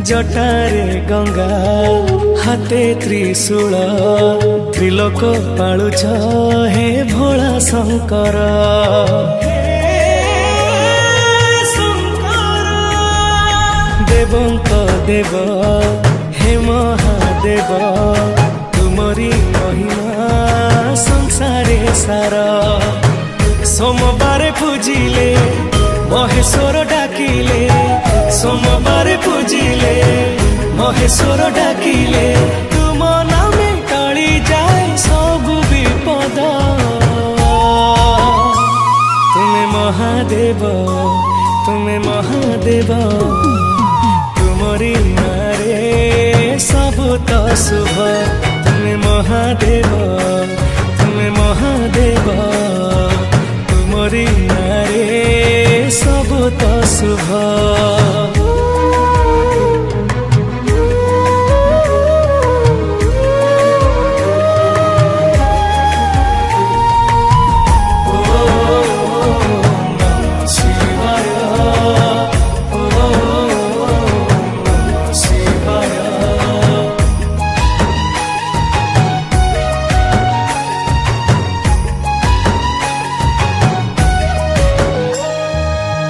जटारे गंगा हाथे त्रिशूल त्रिलोक पालुछ हे भोला शंकर। देवंक देव हे महादेव तुमरी महिमा संसारे सारा। सोमवार पूजिले महेश्वर डाकिले, सोमवार पूजिले महेश्वर डाकिले, तुम नामे टली जाए सबु विपद। तुम्हें महादेव तुम्हें महादेव तुमरी नारे सबु तो शुभ। तुम्हें महादेव तुम्हें महादेव तुमरी नारे सबु तो शुभ।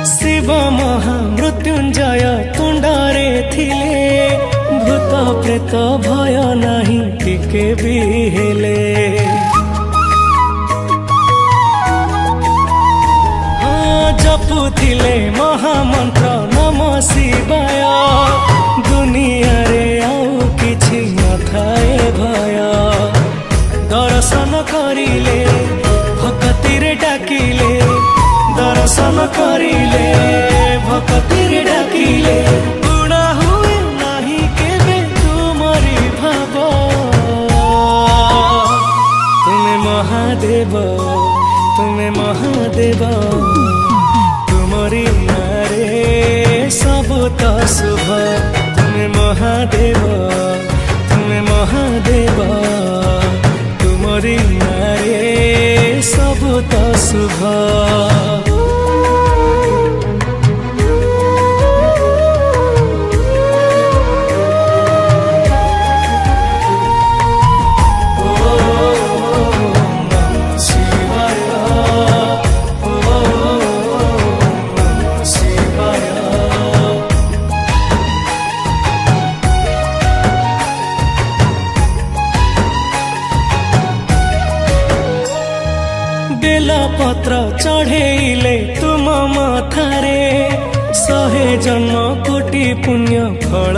शिव महामृत्युंजय तुंडरे थिले, भूत प्रेत भय नहीं टिके भी हेले। जपुथिले महामंत्र नमः शिवाय, दुनिया रे आउ किछि नथाए भय। दर्शन करिले भक्ति रे डाकिले, दर्शन करिले भक्ति रे डाकिले, गुणा हुए नाही केबे तुमरी भाव। तुम्हें महादेव तुम्हें महादेव तुमरी नारे सबु तो शुभ। तुम्हें महादेव तुम्हें महादेव तुमरी नारे सबु तो शुभ। बेला पत्र चढ़ेले तुम मथारे, 100 जन्म कोटि पुण्य फल